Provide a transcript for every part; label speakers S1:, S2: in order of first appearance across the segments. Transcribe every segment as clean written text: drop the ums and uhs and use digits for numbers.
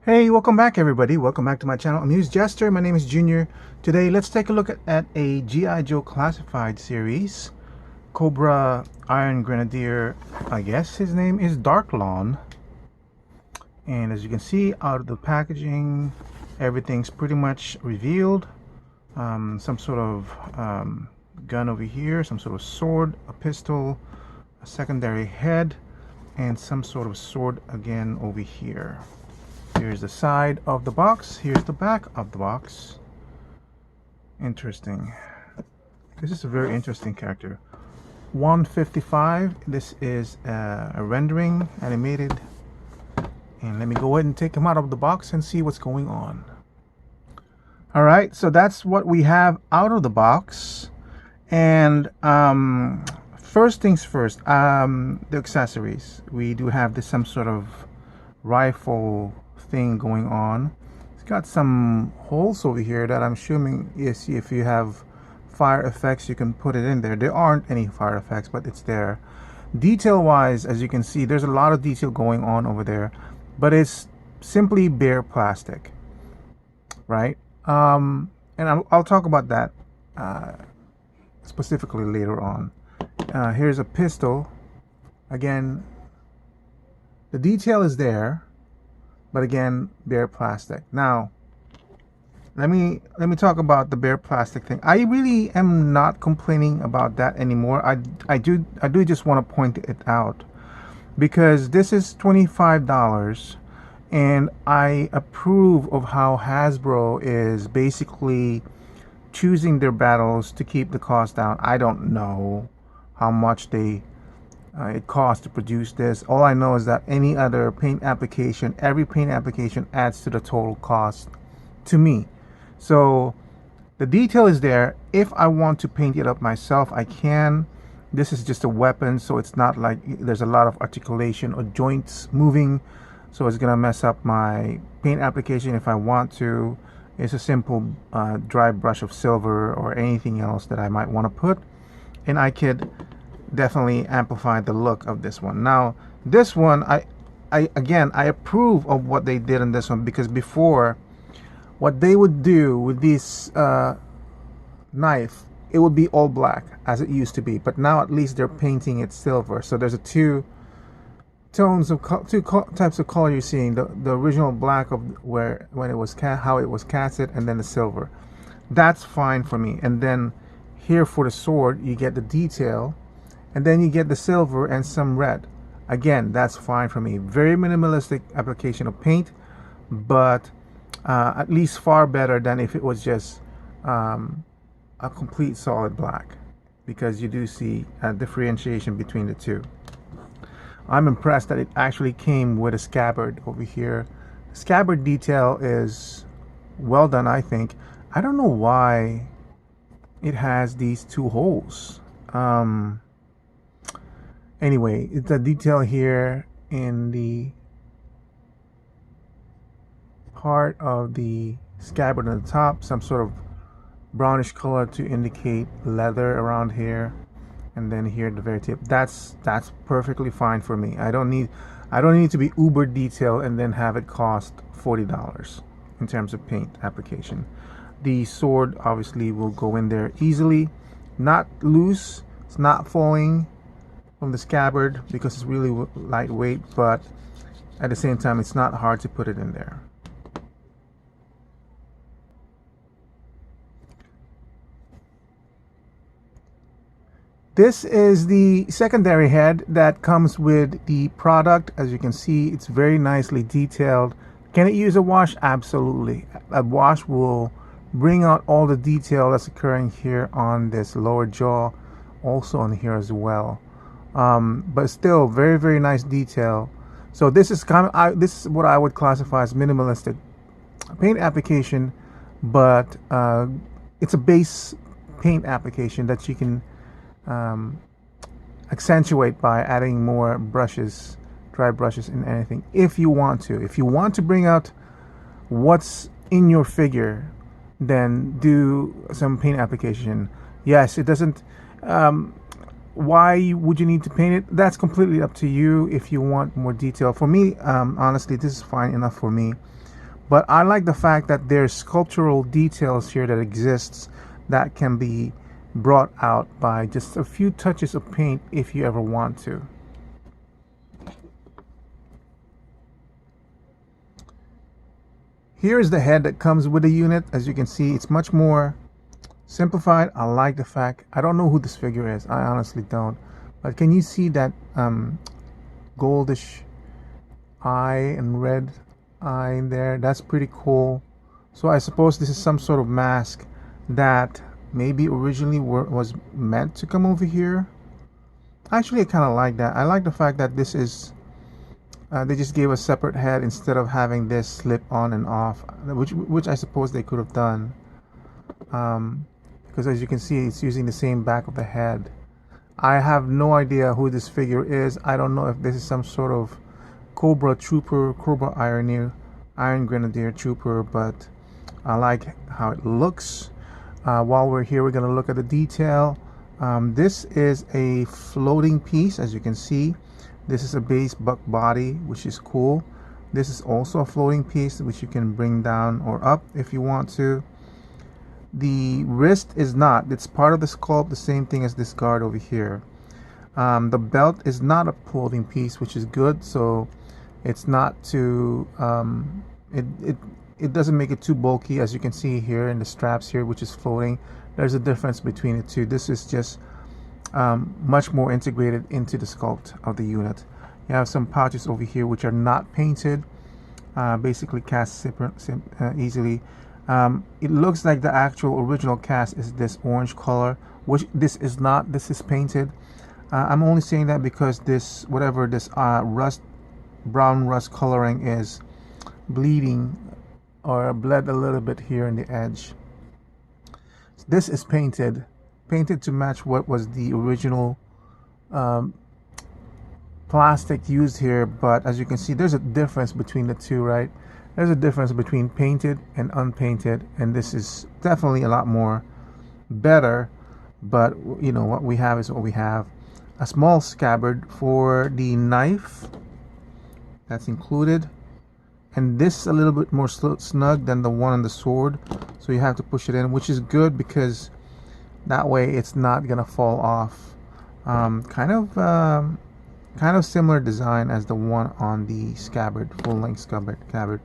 S1: Hey, welcome back everybody. Welcome back to my channel, Amused Jester. My name is Junior. Today, let's take a look at a G.I. Joe classified series. Cobra Iron Grenadier, I guess his name is Darklon. And as you can see, out of the packaging, everything's pretty much revealed. Some sort of gun over here, some sort of sword, a pistol, a secondary head, and some sort of sword again over here. Here's the side of the box. Here's the back of the box. Interesting. This is a very interesting character. 155. This is a rendering, animated. And let me go ahead and take him out of the box and see what's going on. Alright, so that's what we have out of the box. And first things first, the accessories. We do have this some sort of rifle thing going on. It's got some holes over here that I'm assuming is if you have fire effects you can put it in there. There aren't any fire effects, but it's there. Detail wise, as you can see, there's a lot of detail going on over there, but it's simply bare plastic, right? And I'll talk about that specifically later on. Here's a pistol. Again, the detail is there, but again, bare plastic. Now, let me talk about the bare plastic thing. I really am not complaining about that anymore. I do just want to point it out because this is $25, and I approve of how Hasbro is basically choosing their battles to keep the cost down. I don't know how much it costs to produce this. All I know is that any other paint application, every paint application adds to the total cost to me. So the detail is there. If I want to paint it up myself, I can. This is just a weapon, so it's not like there's a lot of articulation or joints moving, so it's gonna mess up my paint application if I want to. It's a simple dry brush of silver or anything else that I might want to put, and I could definitely amplify the look of this one. Now this one, I approve of what they did in this one, because before, what they would do with this knife, it would be all black as it used to be, but now at least they're painting it silver. So there's two types of color you're seeing: the original black of when it was how it was casted, and then the silver. That's fine for me. And then here for the sword, you get the detail, and then you get the silver and some red. Again, that's fine for me. Very minimalistic application of paint, but at least far better than if it was just a complete solid black, because you do see a differentiation between the two. I'm impressed that it actually came with a scabbard over here. Scabbard detail is well done, I think. I don't know why it has these two holes. Anyway, it's a detail here in the part of the scabbard on the top, some sort of brownish color to indicate leather around here, and then here at the very tip. That's perfectly fine for me. I don't need to be uber detailed and then have it cost $40 in terms of paint application. The sword obviously will go in there easily, not loose. It's not falling from the scabbard because it's really lightweight, but at the same time, it's not hard to put it in there. This is the secondary head that comes with the product. As you can see, it's very nicely detailed. Can it use a wash? Absolutely. A wash will bring out all the detail that's occurring here on this lower jaw, also on here as well. But still very, very nice detail. So this is this is what I would classify as minimalistic paint application, but it's a base paint application that you can accentuate by adding more brushes, dry brushes, in anything if you want to. If you want to bring out what's in your figure, then do some paint application. Yes, it doesn't why would you need to paint it? That's completely up to you if you want more detail. For me, honestly, this is fine enough for me. But I like the fact that there's sculptural details here that exists that can be brought out by just a few touches of paint if you ever want to. Here is the head that comes with the unit. As you can see, it's much more simplified. I like the fact, I don't know who this figure is, I honestly don't, but can you see that goldish eye and red eye in there? That's pretty cool. So I suppose this is some sort of mask that maybe originally was meant to come over here. Actually, I kind of like that. I like the fact that this is they just gave a separate head instead of having this slip on and off, which I suppose they could have done, because as you can see, it's using the same back of the head. I have no idea who this figure is. I don't know if this is some sort of Cobra trooper, Cobra Iron Grenadier trooper, but I like how it looks. While we're here, we're going to look at the detail. This is a floating piece, as you can see. This is a base buck body, which is cool. This is also a floating piece, which you can bring down or up if you want to. The wrist is not. It's part of the sculpt, the same thing as this guard over here. The belt is not a floating piece, which is good. So it's not too. It doesn't make it too bulky, as you can see here in the straps here, which is floating. There's a difference between the two. This is just much more integrated into the sculpt of the unit. You have some pouches over here which are not painted, basically cast easily. It looks like the actual original cast is this orange color, which this is not. This is painted. I'm only saying that because this, whatever this brown rust coloring is, bleeding or bled a little bit here in the edge. So this is painted to match what was the original plastic used here, but as you can see, there's a difference between the two, right? There's a difference between painted and unpainted, and this is definitely a lot more better, but you know what we have is what we have. A small scabbard for the knife that's included, and this is a little bit more snug than the one on the sword, so you have to push it in, which is good because that way it's not gonna fall off. Kind of similar design as the one on the scabbard, full-length scabbard.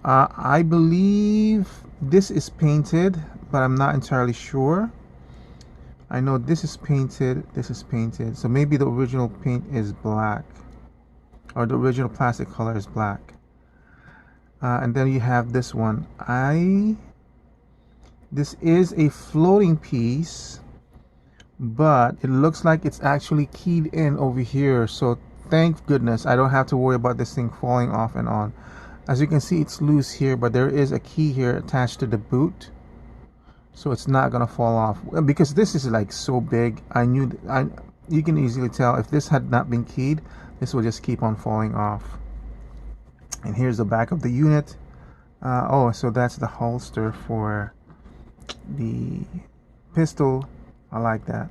S1: I believe this is painted, but I'm not entirely sure. I know this is painted, so maybe the original paint is black, or the original plastic color is black. And then you have this one. This is a floating piece, but it looks like it's actually keyed in over here, so thank goodness I don't have to worry about this thing falling off and on. As you can see, it's loose here, but there is a key here attached to the boot, so it's not gonna fall off. Because this is like so big, you can easily tell if this had not been keyed, this will just keep on falling off. And here's the back of the unit. Oh, so that's the holster for the pistol. I like that.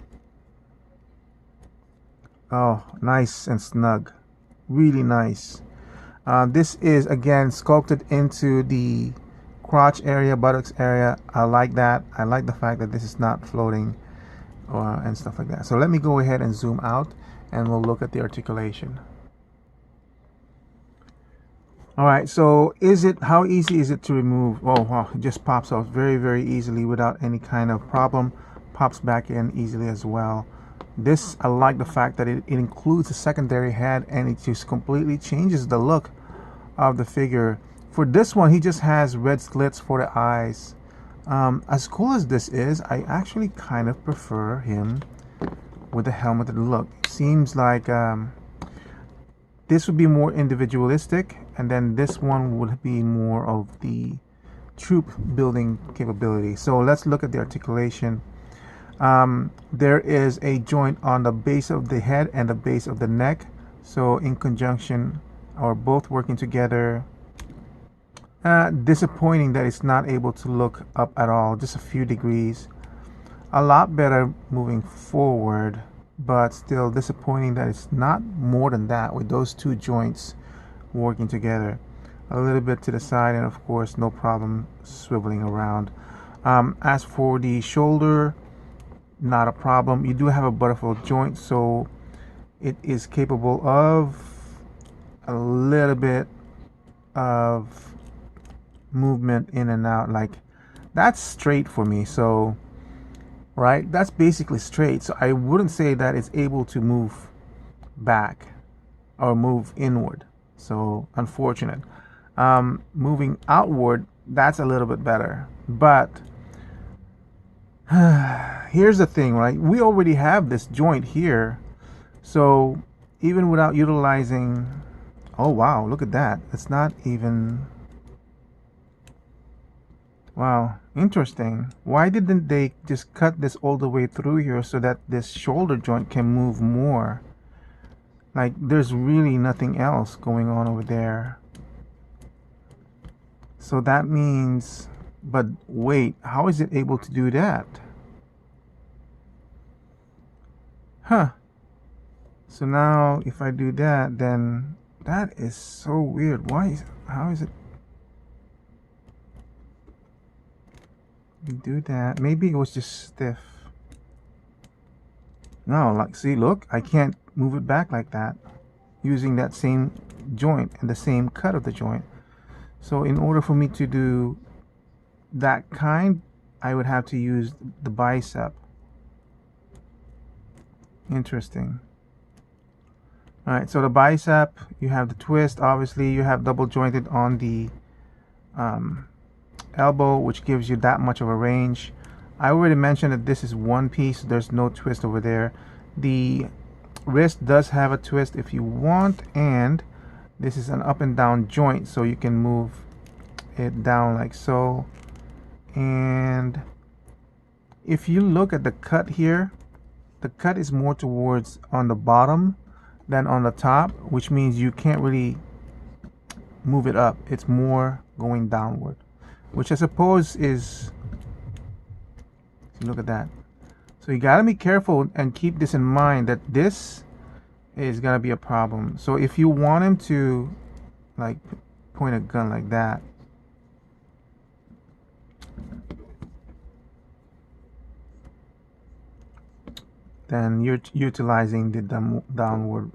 S1: Oh, nice and snug, really nice. This is again sculpted into the crotch area, buttocks area. I like that. I like the fact that this is not floating and stuff like that. So let me go ahead and zoom out and we'll look at the articulation. All right, so how easy is it to remove? Oh wow, it just pops off very easily without any kind of problem. Pops back in easily as well. This, I like the fact that it includes a secondary head, and it just completely changes the look of the figure. For this one, he just has red slits for the eyes. As cool as this is, I actually kind of prefer him with the helmeted look. It seems like this would be more individualistic, and then this one would be more of the troop building capability. So let's look at the articulation. There is a joint on the base of the head and the base of the neck, so in conjunction or both working together. Disappointing that it's not able to look up at all, just a few degrees. A lot better moving forward, but still disappointing that it's not more than that with those two joints working together. a little bit to the side, and of course no problem swiveling around. As for the shoulder, not a problem. You do have a butterfold joint, so it is capable of a little bit of movement in and out. Like, that's straight for me, so right, that's basically straight, so I wouldn't say that it's able to move back or move inward, so unfortunate. Moving outward, that's a little bit better, but here's the thing, right? We already have this joint here, so even without utilizing, oh wow, look at that, it's not even, wow, interesting. Why didn't they just cut this all the way through here so that this shoulder joint can move more? Like, there's really nothing else going on over there. So that means, but wait, how is it able to do that? Huh. So now if I do that, then that is so weird. How is it? You do that. Maybe it was just stiff. No, like, see, look, I can't move it back like that using that same joint and the same cut of the joint. So in order for me to do that kind, I would have to use the bicep. Interesting. All right, so the bicep, you have the twist, obviously you have double jointed on the elbow, which gives you that much of a range. I already mentioned that this is one piece, there's no twist over there. The wrist does have a twist if you want, and this is an up and down joint, so you can move it down like so. And if you look at the cut here, the cut is more towards on the bottom than on the top, which means you can't really move it up. It's more going downward, which I suppose is, look at that. So you gotta be careful and keep this in mind, that this is gonna be a problem. So if you want him to like point a gun like that, then you're utilizing the downward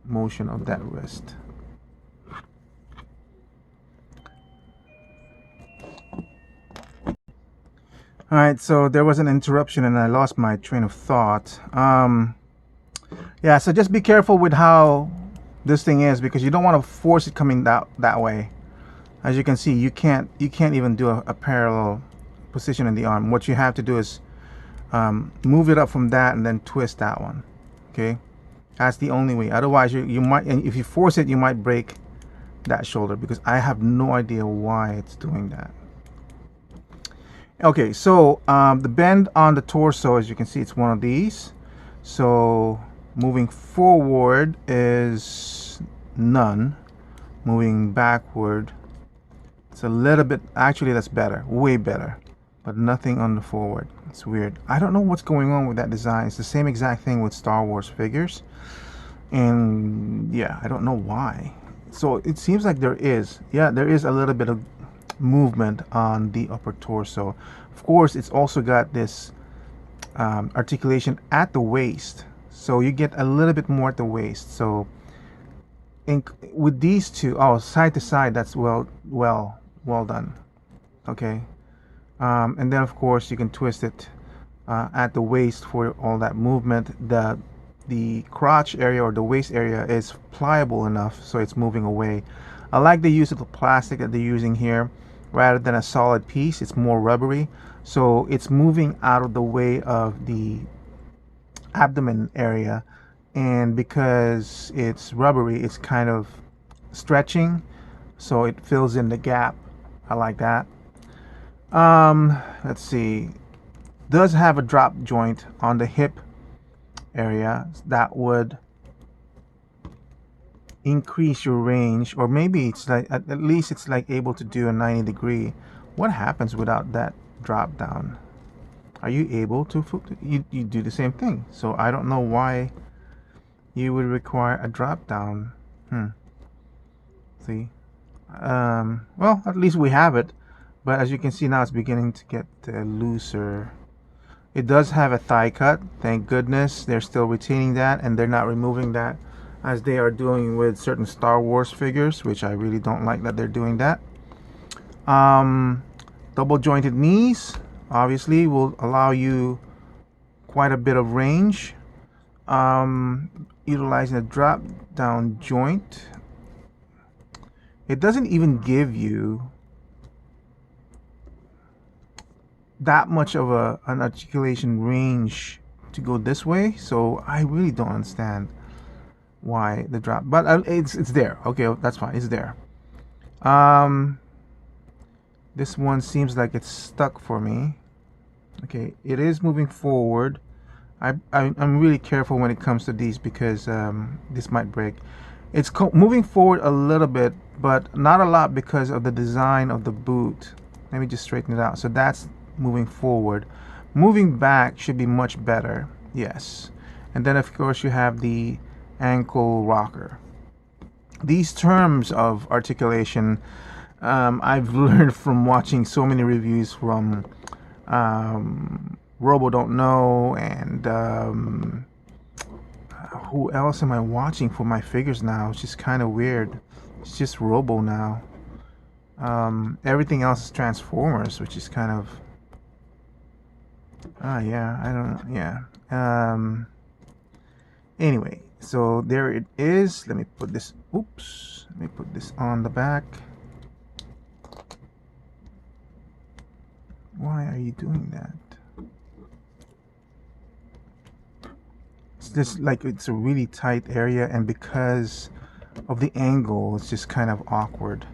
S1: motion of that wrist. All right, so there was an interruption and I lost my train of thought. Yeah, so just be careful with how this thing is, because you don't want to force it coming that way. As you can see, you can't even do a parallel position in the arm. What you have to do is move it up from that and then twist that one. Okay, that's the only way. Otherwise, you might, and if you force it, you might break that shoulder, because I have no idea why it's doing that. Okay, so the bend on the torso, as you can see, it's one of these. So moving forward is none. Moving backward, it's a little bit, actually that's better, way better, but nothing on the forward. It's weird. I don't know what's going on with that design. It's the same exact thing with Star Wars figures, and yeah, I don't know why. So it seems like there is a little bit of movement on the upper torso. Of course, it's also got this articulation at the waist, so you get a little bit more at the waist. So with these two, side to side, that's well done. Okay, and then of course you can twist it at the waist for all that movement. The crotch area or the waist area is pliable enough so it's moving away. I like the use of the plastic that they're using here rather than a solid piece. It's more rubbery, so it's moving out of the way of the abdomen area, and because it's rubbery, it's kind of stretching, so it fills in the gap. I like that. Let's see, does have a drop joint on the hip area that would increase your range, or maybe it's like at least it's like able to do a 90 degree. What happens without that drop down? Are you able to you do the same thing? So I don't know why you would require a drop down. See, Well, at least we have it, but as you can see now, it's beginning to get looser. It does have a thigh cut, thank goodness. They're still retaining that, and they're not removing that as they are doing with certain Star Wars figures, which I really don't like that they're doing that. Double jointed knees obviously will allow you quite a bit of range. Utilizing a drop down joint, it doesn't even give you that much of an articulation range to go this way, so I really don't understand why the drop, but it's there. Okay, that's fine, it's there. This one seems like it's stuck for me. Okay, it is moving forward. I'm really careful when it comes to these because this might break. It's moving forward a little bit, but not a lot because of the design of the boot. Let me just straighten it out. So that's moving forward. Moving back should be much better. Yes. And then of course you have the ankle rocker. These terms of articulation, I've learned from watching so many reviews from Robo Don't Know, and who else am I watching for my figures now? It's just kind of weird. It's just Robo now. Everything else is Transformers, which is kind of yeah, I don't know. Yeah. Anyway, so there it is. Let me put this, oops, let me put this on the back. Why are you doing that? It's just like it's a really tight area, and because of the angle, it's just kind of awkward.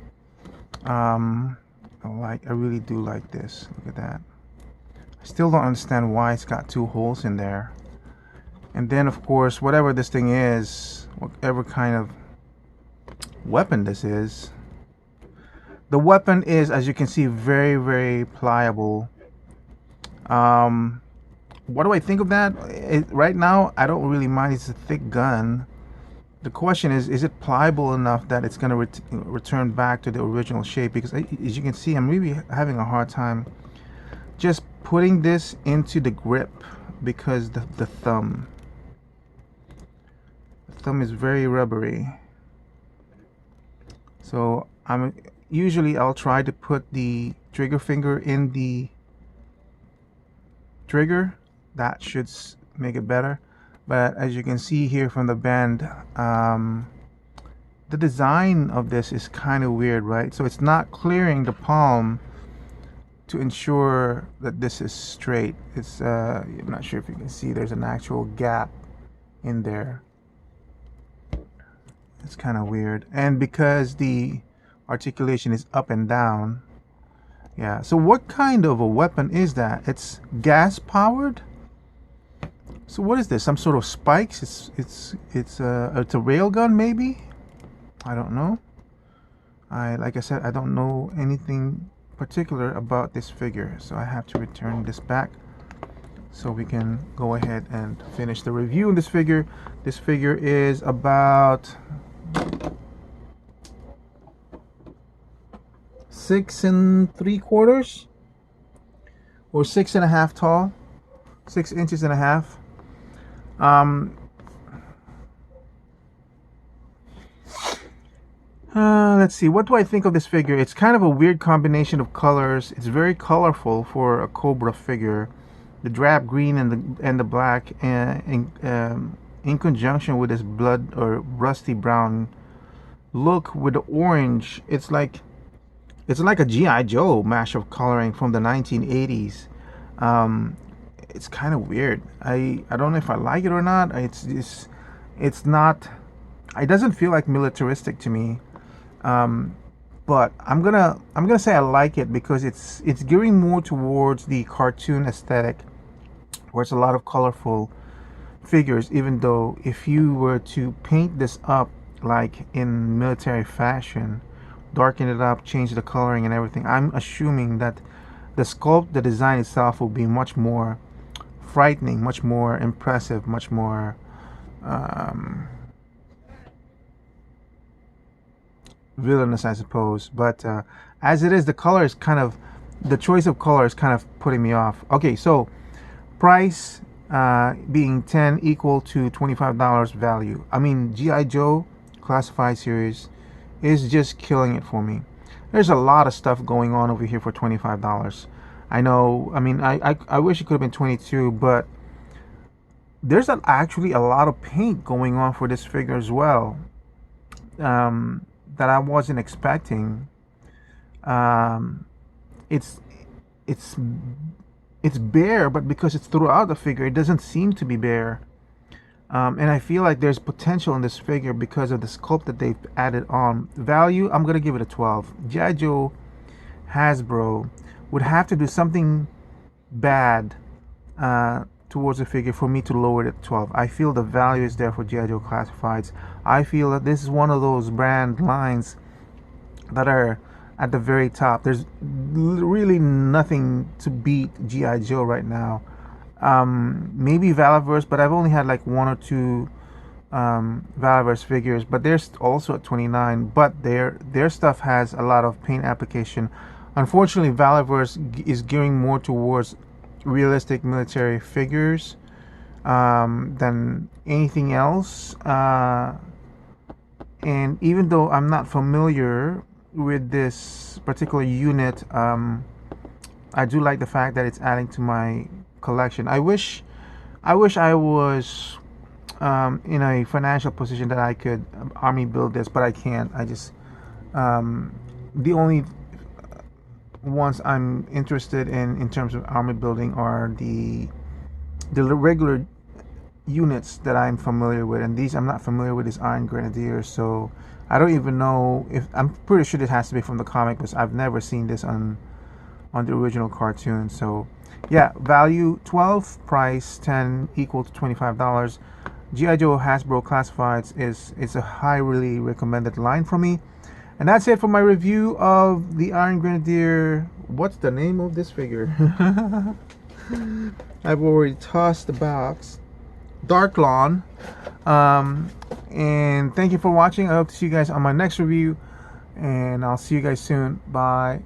S1: I really do like this. Look at that. I still don't understand why it's got two holes in there. And then of course, whatever this thing is, whatever kind of weapon this is, the weapon is, as you can see, very, very pliable. What do I think of that? Right now, I don't really mind. It's a thick gun. The question is it pliable enough that it's going to return back to the original shape? Because as you can see, I'm really having a hard time just putting this into the grip because the thumb is very rubbery. So I'll try to put the trigger finger in the trigger. That should make it better. But as you can see here from the bend, the design of this is kind of weird, right? So it's not clearing the palm to ensure that this is straight. It's I'm not sure if you can see, there's an actual gap in there. It's kind of weird. And because the articulation is up and down, yeah. So what kind of a weapon is that? It's gas powered. So what is this? Some sort of spikes? It's a rail gun maybe? I don't know. Like I said, I don't know anything particular about this figure, so I have to return this back so we can go ahead and finish the review of this figure. This figure is about 6 3/4 or 6.5 tall, 6 inches and a half. Let's see, what do I think of this figure? It's kind of a weird combination of colors. It's very colorful for a Cobra figure. The drab green and the black, in conjunction with this blood or rusty brown look with the orange. It's like a G.I. Joe mash of coloring from the 1980s. It's kind of weird. I don't know if I like it or not. It's not. It doesn't feel like militaristic to me. But I'm gonna say I like it because it's gearing more towards the cartoon aesthetic, where it's a lot of colorful figures. Even though if you were to paint this up like in military fashion, darken it up, change the coloring and everything, I'm assuming that the sculpt, the design itself will be much more frightening, much more impressive, much more villainous, I suppose. But as it is, the color is kind of, the choice of color is kind of putting me off. Okay, so price being 10 equal to $25 value. I mean, G.I. Joe Classified Series is just killing it for me. There's a lot of stuff going on over here for $25. I know, I mean, I wish it could have been 22, but there's actually a lot of paint going on for this figure as well, that I wasn't expecting. It's it's it's bare, but because it's throughout the figure, it doesn't seem to be bare. And I feel like there's potential in this figure because of the sculpt that they've added on. Value, I'm gonna give it a 12. G.I. Joe Hasbro would have to do something bad towards the figure for me to lower it at 12. I feel the value is there for G.I. Joe Classifieds. I feel that this is one of those brand lines that are at the very top. There's really nothing to beat G.I. Joe right now. Maybe Valaverse, but I've only had like one or two Valaverse figures, but they're also at 29, but their stuff has a lot of paint application. Unfortunately, Valaverse is gearing more towards realistic military figures than anything else. And even though I'm not familiar with this particular unit, I do like the fact that it's adding to my collection. I wish I was in a financial position that I could army build this, but I can't. I just the only ones I'm interested in terms of army building are the regular units that I'm familiar with, and these I'm not familiar with, is Iron Grenadier. So I don't even know if, I'm pretty sure it has to be from the comic, because I've never seen this on the original cartoon. So yeah, value 12, price 10, equal to $25. G.I. Joe Hasbro Classifieds is a highly recommended line for me. And that's it for my review of the Iron Grenadier. What's the name of this figure? I've already tossed the box. Darklon. And thank you for watching. I hope to see you guys on my next review. And I'll see you guys soon. Bye.